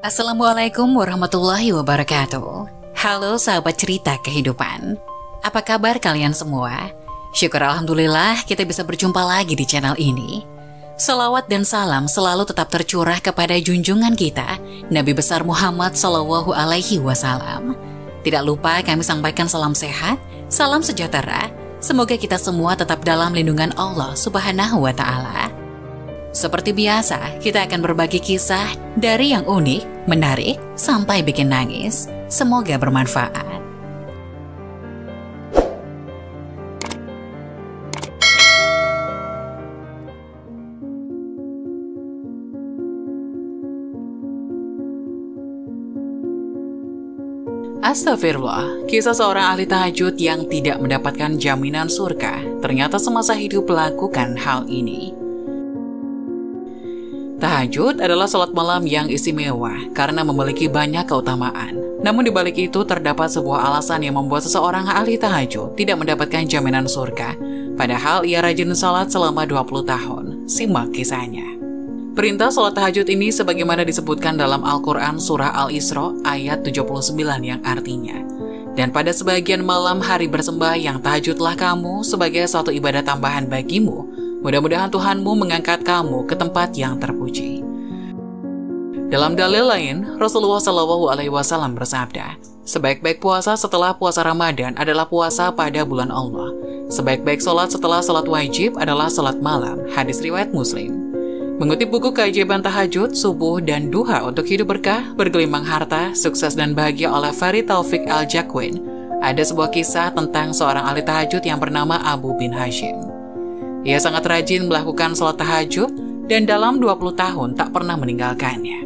Assalamualaikum warahmatullahi wabarakatuh. Halo sahabat cerita kehidupan. Apa kabar kalian semua? Syukur alhamdulillah kita bisa berjumpa lagi di channel ini. Selawat dan salam selalu tetap tercurah kepada junjungan kita, Nabi besar Muhammad Sallallahu Alaihi Wasallam. Tidak lupa kami sampaikan salam sehat, salam sejahtera. Semoga kita semua tetap dalam lindungan Allah Subhanahu wa Ta'ala. Seperti biasa, kita akan berbagi kisah dari yang unik, menarik, sampai bikin nangis. Semoga bermanfaat. Astagfirullah, kisah seorang ahli tahajud yang tidak mendapatkan jaminan surga, ternyata semasa hidup melakukan hal ini. Tahajud adalah salat malam yang istimewa karena memiliki banyak keutamaan. Namun di balik itu terdapat sebuah alasan yang membuat seseorang ahli tahajud tidak mendapatkan jaminan surga, padahal ia rajin salat selama 20 tahun. Simak kisahnya. Perintah salat tahajud ini sebagaimana disebutkan dalam Al-Quran Surah Al-Isra ayat 79 yang artinya, dan pada sebagian malam hari bersembahyang tahajudlah kamu sebagai suatu ibadah tambahan bagimu. Mudah-mudahan Tuhanmu mengangkat kamu ke tempat yang terpuji. Dalam dalil lain, Rasulullah Shallallahu Alaihi Wasallam bersabda, sebaik-baik puasa setelah puasa Ramadan adalah puasa pada bulan Allah. Sebaik-baik sholat setelah sholat wajib adalah sholat malam. Hadis riwayat Muslim. Mengutip buku Keajaiban Tahajud, Subuh, dan Duha untuk Hidup Berkah, Bergelimang Harta, Sukses dan Bahagia oleh Farid Taufik Al-Jakwin, ada sebuah kisah tentang seorang ahli tahajud yang bernama Abu bin Hashim. Ia sangat rajin melakukan sholat tahajud dan dalam 20 tahun tak pernah meninggalkannya.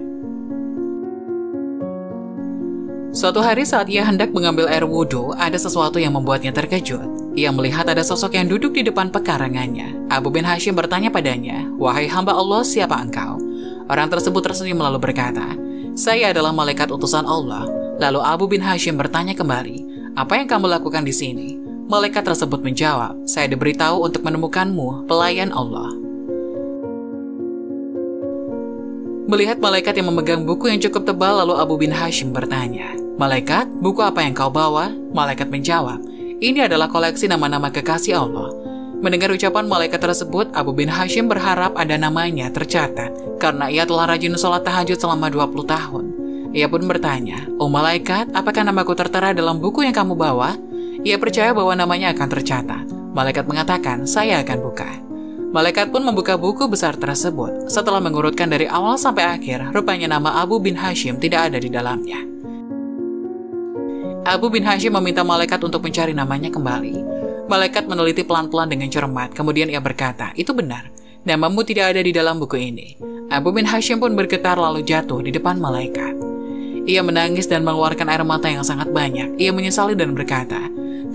Suatu hari saat ia hendak mengambil air wudhu, ada sesuatu yang membuatnya terkejut. Ia melihat ada sosok yang duduk di depan pekarangannya. Abu bin Hashim bertanya padanya, "Wahai hamba Allah, siapa engkau?" Orang tersebut tersenyum lalu berkata, "Saya adalah malaikat utusan Allah." Lalu Abu bin Hashim bertanya kembali, "Apa yang kamu lakukan di sini?" Malaikat tersebut menjawab, "Saya diberitahu untuk menemukanmu, pelayan Allah." Melihat malaikat yang memegang buku yang cukup tebal, lalu Abu bin Hashim bertanya, "Malaikat, buku apa yang kau bawa?" Malaikat menjawab, "Ini adalah koleksi nama-nama kekasih Allah." Mendengar ucapan malaikat tersebut, Abu bin Hashim berharap ada namanya tercatat, karena ia telah rajin sholat tahajud selama 20 tahun. Ia pun bertanya, "Oh malaikat, apakah namaku tertera dalam buku yang kamu bawa?" Ia percaya bahwa namanya akan tercatat. Malaikat mengatakan, "Saya akan buka." Malaikat pun membuka buku besar tersebut. Setelah mengurutkan dari awal sampai akhir, rupanya nama Abu bin Hashim tidak ada di dalamnya. Abu bin Hashim meminta malaikat untuk mencari namanya kembali. Malaikat meneliti pelan-pelan dengan cermat, kemudian ia berkata, "Itu benar, namamu tidak ada di dalam buku ini." Abu bin Hashim pun bergetar lalu jatuh di depan malaikat. Ia menangis dan mengeluarkan air mata yang sangat banyak. Ia menyesali dan berkata,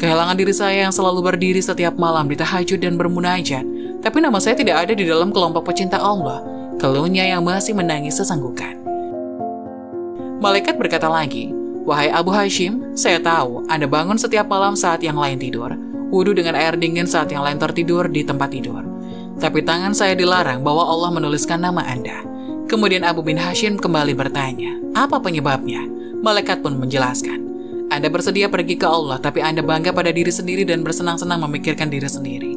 "Kehilangan diri saya yang selalu berdiri setiap malam di tahajud dan bermunajat, tapi nama saya tidak ada di dalam kelompok pecinta Allah." Keluhnya yang masih menangis sesanggukan. Malaikat berkata lagi, "Wahai Abu Hashim, saya tahu Anda bangun setiap malam saat yang lain tidur, wudhu dengan air dingin saat yang lain tertidur di tempat tidur. Tapi tangan saya dilarang bahwa Allah menuliskan nama Anda." Kemudian Abu bin Hashim kembali bertanya, "Apa penyebabnya?" Malaikat pun menjelaskan, "Anda bersedia pergi ke Allah, tapi Anda bangga pada diri sendiri dan bersenang-senang memikirkan diri sendiri.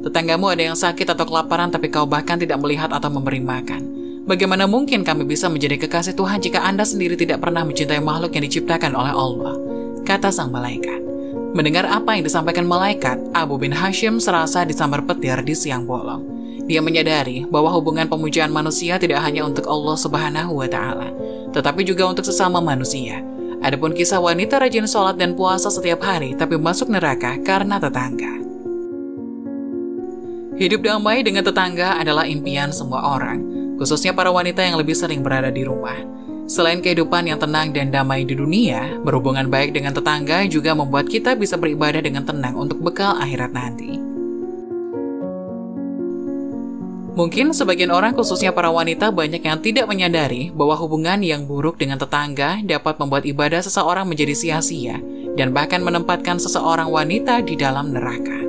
Tetanggamu ada yang sakit atau kelaparan, tapi kau bahkan tidak melihat atau memberi makan. Bagaimana mungkin kami bisa menjadi kekasih Tuhan jika Anda sendiri tidak pernah mencintai makhluk yang diciptakan oleh Allah?" Kata sang malaikat. Mendengar apa yang disampaikan malaikat, Abu bin Hashim serasa disambar petir di siang bolong. Dia menyadari bahwa hubungan pemujaan manusia tidak hanya untuk Allah Subhanahu wa Ta'ala, tetapi juga untuk sesama manusia. Adapun kisah wanita rajin sholat dan puasa setiap hari tapi masuk neraka karena tetangga. Hidup damai dengan tetangga adalah impian semua orang, khususnya para wanita yang lebih sering berada di rumah. Selain kehidupan yang tenang dan damai di dunia, berhubungan baik dengan tetangga juga membuat kita bisa beribadah dengan tenang untuk bekal akhirat nanti. Mungkin sebagian orang, khususnya para wanita, banyak yang tidak menyadari bahwa hubungan yang buruk dengan tetangga dapat membuat ibadah seseorang menjadi sia-sia dan bahkan menempatkan seseorang wanita di dalam neraka.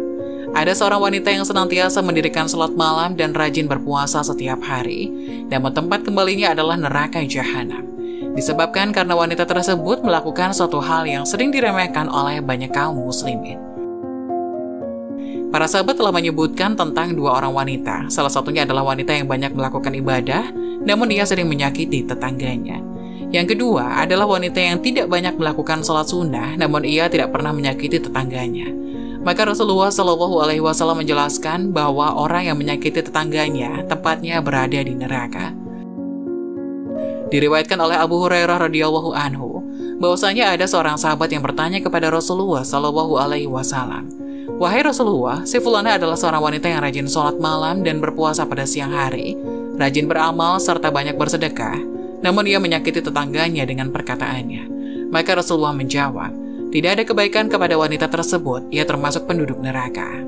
Ada seorang wanita yang senantiasa mendirikan sholat malam dan rajin berpuasa setiap hari, namun tempat kembalinya adalah neraka jahanam. Disebabkan karena wanita tersebut melakukan suatu hal yang sering diremehkan oleh banyak kaum muslimin. Para sahabat telah menyebutkan tentang dua orang wanita. Salah satunya adalah wanita yang banyak melakukan ibadah, namun ia sering menyakiti tetangganya. Yang kedua adalah wanita yang tidak banyak melakukan sholat sunnah, namun ia tidak pernah menyakiti tetangganya. Maka Rasulullah Shallallahu Alaihi Wasallam menjelaskan bahwa orang yang menyakiti tetangganya tempatnya berada di neraka. Diriwayatkan oleh Abu Hurairah radhiyallahu anhu bahwasanya ada seorang sahabat yang bertanya kepada Rasulullah Shallallahu Alaihi Wasallam, "Wahai Rasulullah, si fulana adalah seorang wanita yang rajin sholat malam dan berpuasa pada siang hari, rajin beramal serta banyak bersedekah, namun ia menyakiti tetangganya dengan perkataannya." Maka Rasulullah menjawab, "Tidak ada kebaikan kepada wanita tersebut, ia termasuk penduduk neraka."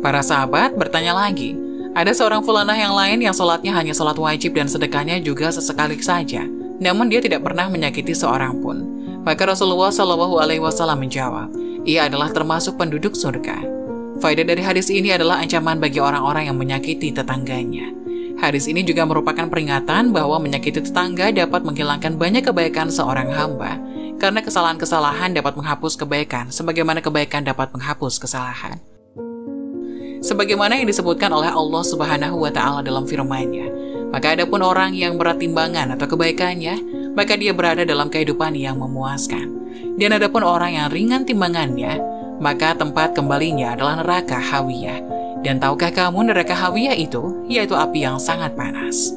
Para sahabat bertanya lagi, ada seorang fulanah yang lain yang sholatnya hanya sholat wajib dan sedekahnya juga sesekali saja, namun dia tidak pernah menyakiti seorang pun. Maka Rasulullah Shallallahu Alaihi Wasallam menjawab, ia adalah termasuk penduduk surga. Faedah dari hadis ini adalah ancaman bagi orang-orang yang menyakiti tetangganya. Hadis ini juga merupakan peringatan bahwa menyakiti tetangga dapat menghilangkan banyak kebaikan seorang hamba, karena kesalahan-kesalahan dapat menghapus kebaikan, sebagaimana kebaikan dapat menghapus kesalahan. Sebagaimana yang disebutkan oleh Allah Subhanahu wa Ta'ala dalam firman-Nya, maka adapun orang yang berat timbangan atau kebaikannya, maka dia berada dalam kehidupan yang memuaskan. Dan adapun orang yang ringan timbangannya, maka tempat kembalinya adalah neraka hawiyah. Dan tahukah kamu neraka hawiyah itu, yaitu api yang sangat panas.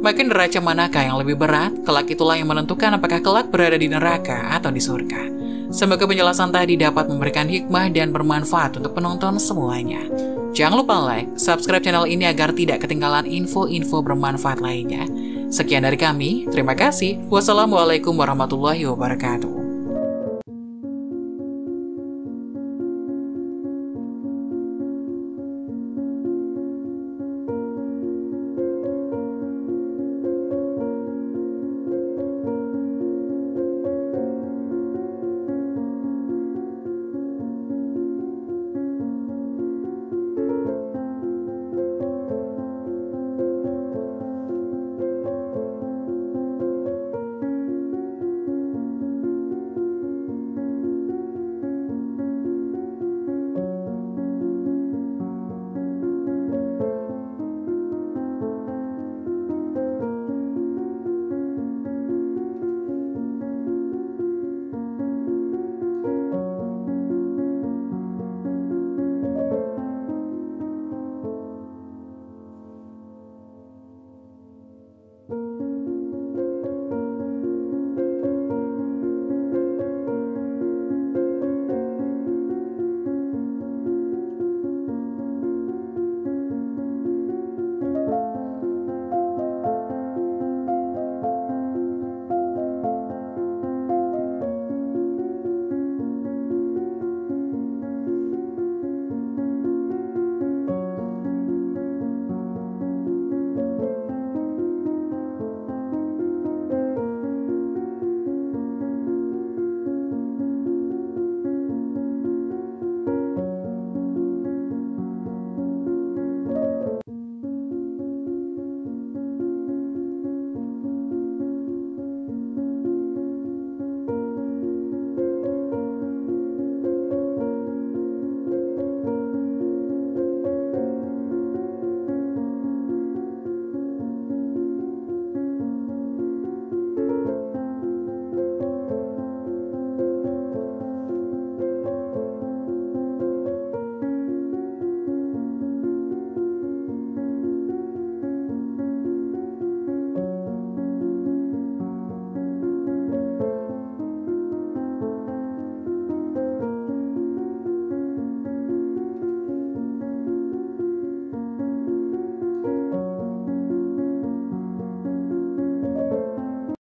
Maka neraca manakah yang lebih berat, kelak itulah yang menentukan apakah kelak berada di neraka atau di surga. Semoga penjelasan tadi dapat memberikan hikmah dan bermanfaat untuk penonton semuanya. Jangan lupa like, subscribe channel ini agar tidak ketinggalan info-info bermanfaat lainnya. Sekian dari kami, terima kasih. Wassalamualaikum warahmatullahi wabarakatuh.